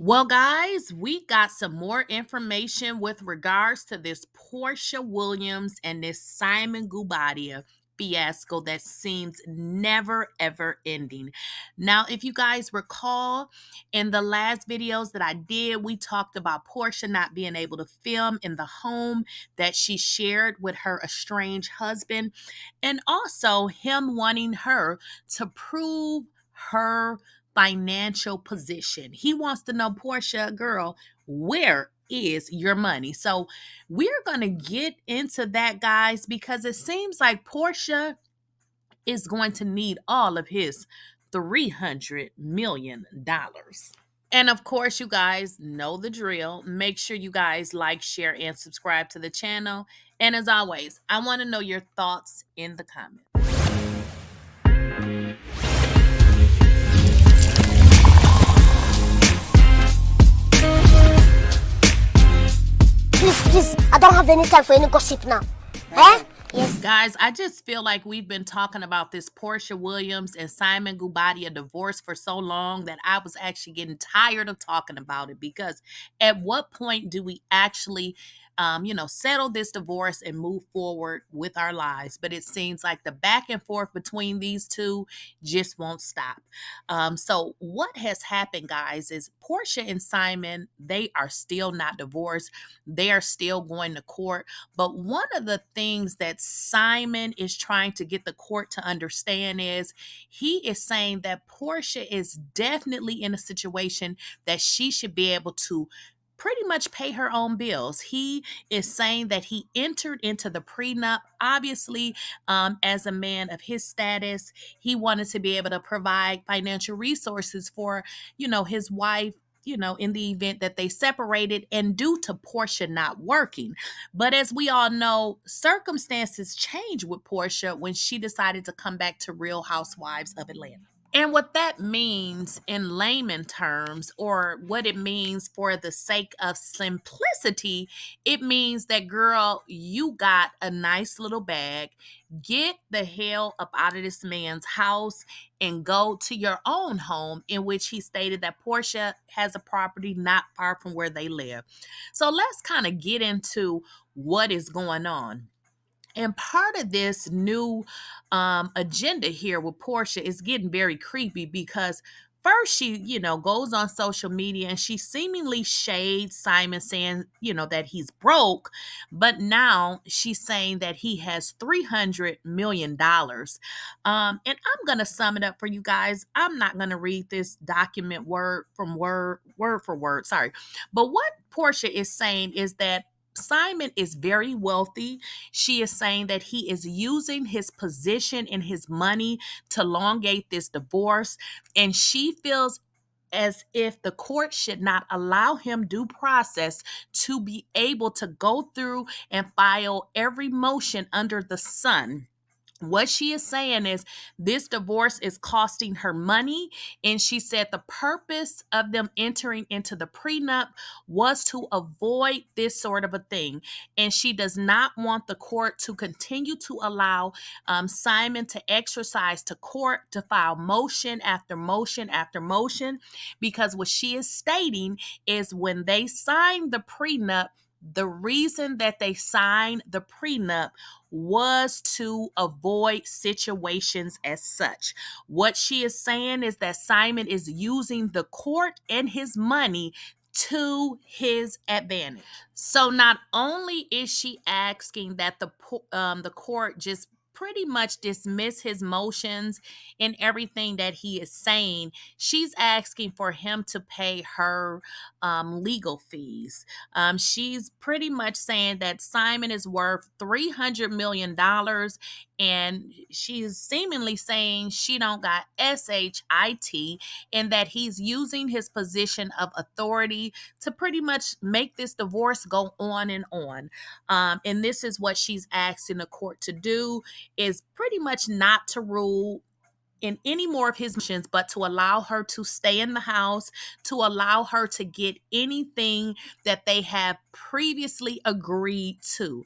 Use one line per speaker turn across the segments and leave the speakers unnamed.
Well, guys, we got some more information with regards to this Porsha Williams and this Simon Guobadia fiasco that seems never ever ending. Now, if you guys recall, in the last videos that I did, we talked about Porsha not being able to film in the home that she shared with her estranged husband, and also him wanting her to prove her financial position. He wants to know, Porsha, girl, where is your money? So we're going to get into that, guys, because it seems like Porsha is going to need all of his $300 million. And of course, you guys know the drill. Make sure you guys like, share, and subscribe to the channel. And as always, I want to know your thoughts in the comments.
Please, I don't have any time for any gossip now. Eh? Yes.
Guys, I just feel like we've been talking about this Porsha Williams and Simon Guobadia divorce for so long that I was actually getting tired of talking about it, because at what point do we actually settle this divorce and move forward with our lives? But it seems like the back and forth between these two just won't stop. So what has happened, guys, is Porsha and Simon, they are still not divorced. They are still going to court. But one of the things that Simon is trying to get the court to understand is he is saying that Porsha is definitely in a situation that she should be able to pretty much pay her own bills. He is saying that he entered into the prenup, obviously, as a man of his status. He wanted to be able to provide financial resources for, his wife, in the event that they separated, and due to Porsha not working. But as we all know, circumstances changed with Porsha when she decided to come back to Real Housewives of Atlanta. And what that means in layman terms, or what it means for the sake of simplicity, it means that, girl, you got a nice little bag. Get the hell up out of this man's house and go to your own home, in which he stated that Porsha has a property not far from where they live. So let's kind of get into what is going on. And part of this new agenda here with Porsha is getting very creepy, because first she, goes on social media and she seemingly shades Simon, saying, that he's broke. But now she's saying that he has $300 million. And I'm going to sum it up for you guys. I'm not going to read this document word for word. Sorry. But what Porsha is saying is that Simon is very wealthy. She is saying that he is using his position and his money to elongate this divorce. And she feels as if the court should not allow him due process to be able to go through and file every motion under the sun. What she is saying is this divorce is costing her money. And she said the purpose of them entering into the prenup was to avoid this sort of a thing. And she does not want the court to continue to allow Simon to exercise to court, to file motion after motion after motion, because what she is stating is when they signed the prenup, the reason that they signed the prenup was to avoid situations as such. What she is saying is that Simon is using the court and his money to his advantage. So not only is she asking that the court just pretty much dismiss his motions and everything that he is saying, she's asking for him to pay her legal fees. She's pretty much saying that Simon is worth $300 million, and she's seemingly saying she don't got shit, and that he's using his position of authority to pretty much make this divorce go on and on. And this is what she's asking the court to do, is pretty much not to rule in any more of his missions, but to allow her to stay in the house, to allow her to get anything that they have previously agreed to.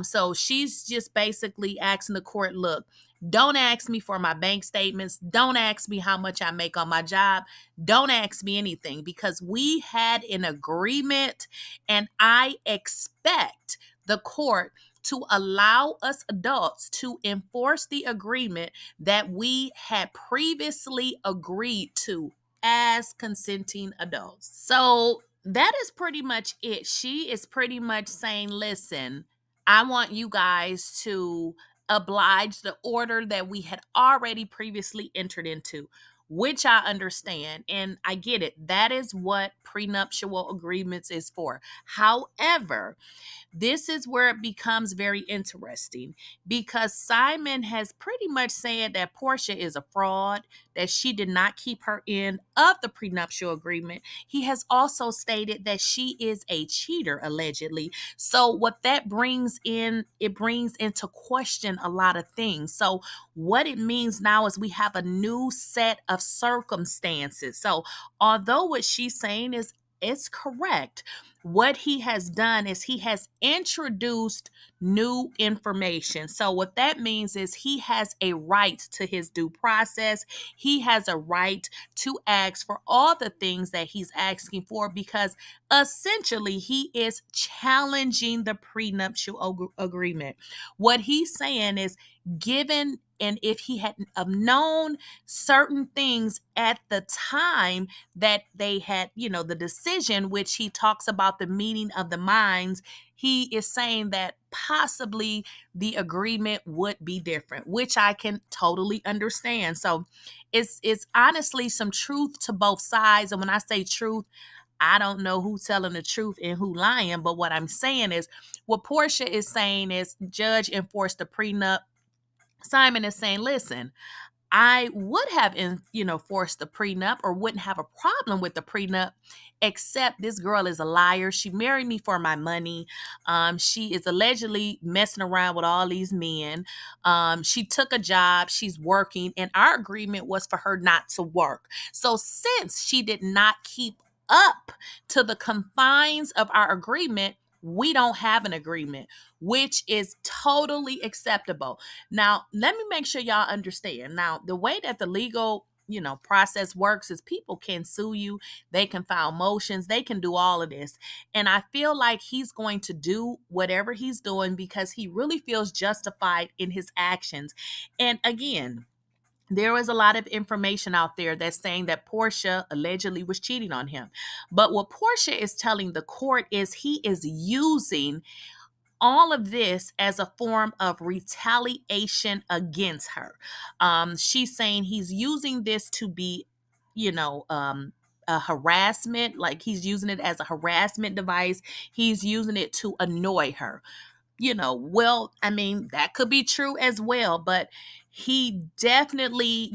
So she's just basically asking the court, look, Don't ask me for my bank statements. Don't ask me how much I make on my job. Don't ask me anything, because we had an agreement, and I expect the court to allow us adults to enforce the agreement that we had previously agreed to as consenting adults. So that is pretty much it. She is pretty much saying, listen, I want you guys to oblige the order that we had already previously entered into, which I understand and I get it. That is what prenuptial agreements is for. However, this is where it becomes very interesting, because Simon has pretty much said that Porsha is a fraud, that she did not keep her end of the prenuptial agreement. He has also stated that she is a cheater, allegedly. So what that brings in, it brings into question a lot of things. So what it means now is we have a new set of circumstances. So although what she's saying is it's correct, what he has done is he has introduced new information. So what that means is he has a right to his due process. He has a right to ask for all the things that he's asking for, because essentially he is challenging the prenuptial agreement. What he's saying is, given and if he had known certain things at the time that they had, the decision, which he talks about the meeting of the minds, he is saying that possibly the agreement would be different, which I can totally understand. So it's honestly some truth to both sides. And when I say truth, I don't know who's telling the truth and who lying, but what I'm saying is, what Porsha is saying is, judge enforced the prenup. Simon is saying, listen, I would have, forced the prenup, or wouldn't have a problem with the prenup, except this girl is a liar. She married me for my money. She is allegedly messing around with all these men. She took a job. She's working, and our agreement was for her not to work. So since she did not keep up to the confines of our agreement, we don't have an agreement, which is totally acceptable. Now, let me make sure y'all understand. Now, the way that the legal, process works is people can sue you. They can file motions. They can do all of this. And I feel like he's going to do whatever he's doing because he really feels justified in his actions. And again, there was a lot of information out there that's saying that Porsha allegedly was cheating on him. But what Porsha is telling the court is he is using all of this as a form of retaliation against her. She's saying he's using this to be, a harassment, like he's using it as a harassment device. He's using it to annoy her. Well, I mean, that could be true as well, but he definitely,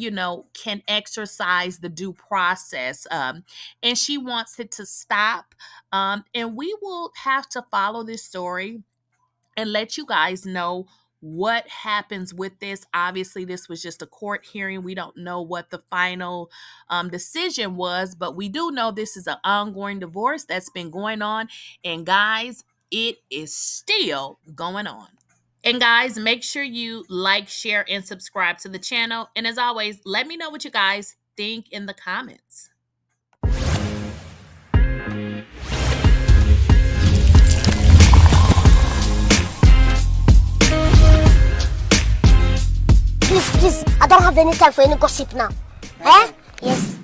can exercise the due process. And she wants it to stop. And we will have to follow this story and let you guys know what happens with this. Obviously, this was just a court hearing. We don't know what the final decision was, but we do know this is an ongoing divorce that's been going on. And guys, it is still going on. And guys, make sure you like, share, and subscribe to the channel. And as always, let me know what you guys think in the comments.
Please, I don't have any time for any gossip now. Eh? Yes.